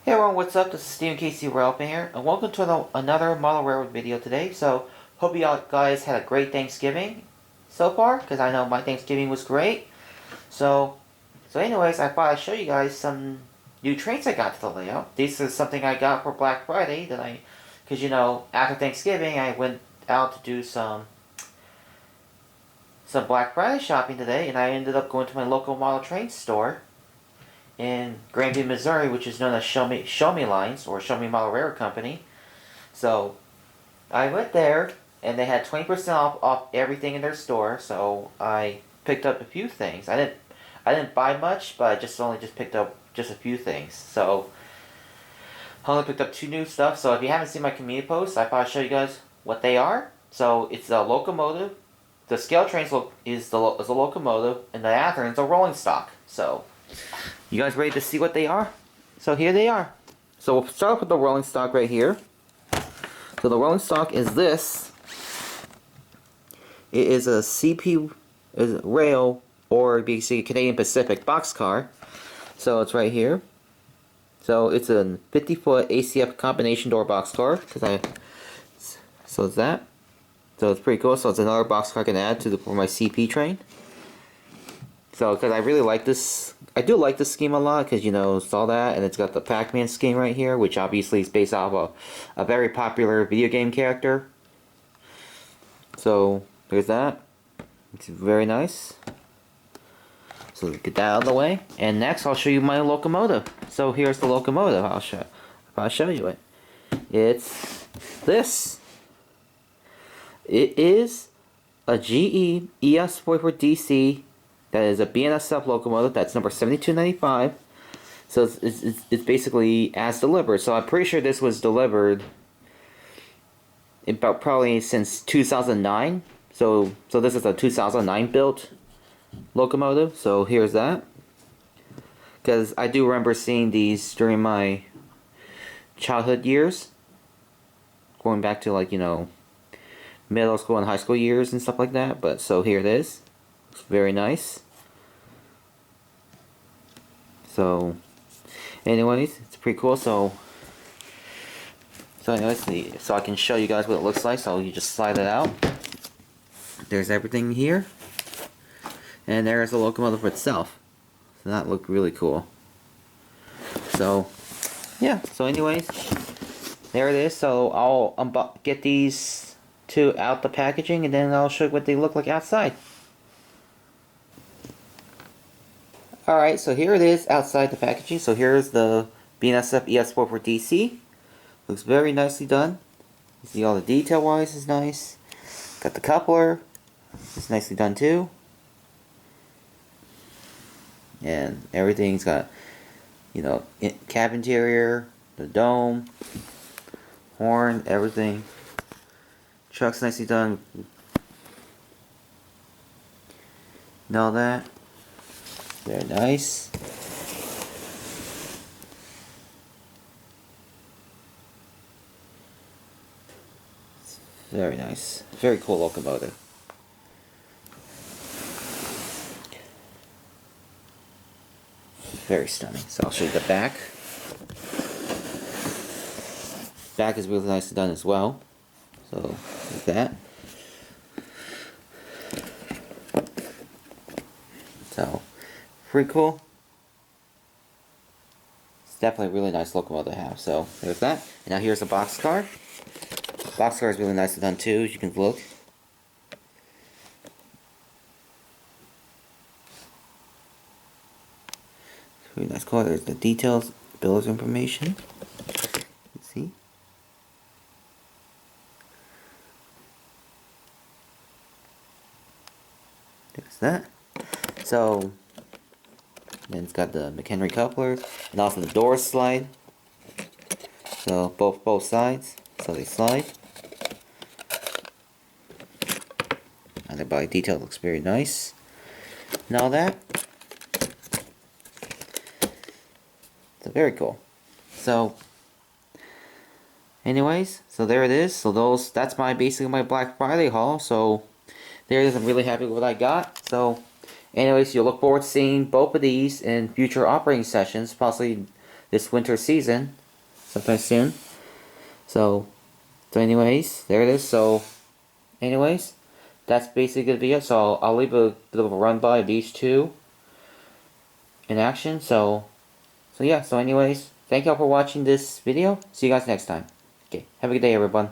Hey everyone, what's up? This is Stephen Casey Relpin here, and welcome to another model railroad video today. So, hope you all guys had a great Thanksgiving so far, because I know my Thanksgiving was great. So anyways, I thought I'd show you guys some new trains I got to the layout. This is something I got for Black Friday because after Thanksgiving I went out to do some Black Friday shopping today, and I ended up going to my local model train store in Grandview, Missouri, which is known as Show Me Lines, or Show Me Model Railroad Company. So I went there, and they had 20% off everything in their store. So I picked up a few things. I didn't buy much, but I just picked up just a few things. So I only picked up 2 new stuff. So if you haven't seen my community posts, I thought I'd show you guys what they are. So it's a locomotive. The scale train is a locomotive, and the Athearn is a rolling stock. So you guys ready to see what they are? So here they are. So we'll start off with the rolling stock right here. So the rolling stock is this. It is a CP rail, or basically Canadian Pacific boxcar. So it's right here. So it's a 50-foot ACF combination door boxcar. So it's that. So it's pretty cool. So it's another boxcar I can add for my CP train. So, because I really like this, I do like this scheme a lot, because, it's all that, and it's got the Pac-Man scheme right here, which obviously is based off of a very popular video game character. So, there's that. It's very nice. So, get that out of the way. And next, I'll show you my locomotive. So, here's the locomotive. I'll show you it. It's this. It is a GE ES44DC. That is a BNSF locomotive. That's number 7295. So it's basically as delivered. So I'm pretty sure this was delivered about probably since 2009. So this is a 2009 built locomotive. So here's that. Because I do remember seeing these during my childhood years, going back to middle school and high school years and stuff like that. But so here it is. It's very nice. So anyways, it's pretty cool. So anyways, so I can show you guys what it looks like. So you just slide it out. There's everything here. And there's the locomotive itself. So that looked really cool. So yeah, so anyways, there it is. So I'll get these 2 out the packaging, and then I'll show you what they look like outside. Alright, so here it is outside the packaging. So here's the BNSF ES44DC. Looks very nicely done. You see all the detail wise is nice. Got the coupler. It's nicely done too. And everything's got, cab interior, the dome, horn, everything. Truck's nicely done. And all that. Very nice. Very nice. Very cool locomotive. Very stunning. So I'll show you the back. Back is really nicely done as well. So like that. So pretty cool. It's definitely a really nice locomotive to have. So there's that. And now here's the boxcar. Boxcar is really nicely done too, as you can look. It's really nice color. There's the details, bill of information. Let's see. There's that. So then it's got the McHenry couplers, and also the doors slide. So both sides, so they slide. And the body detail looks very nice, and all that. So very cool. So anyways, so there it is. So that's basically my Black Friday haul. So there it is. I'm really happy with what I got. So anyways, you'll look forward to seeing both of these in future operating sessions, possibly this winter season, sometime soon. So anyways, there it is. So anyways, that's basically the video. So I'll leave a bit of a run by of these two in action. So yeah. So anyways, thank y'all for watching this video. See you guys next time. Okay, have a good day, everyone.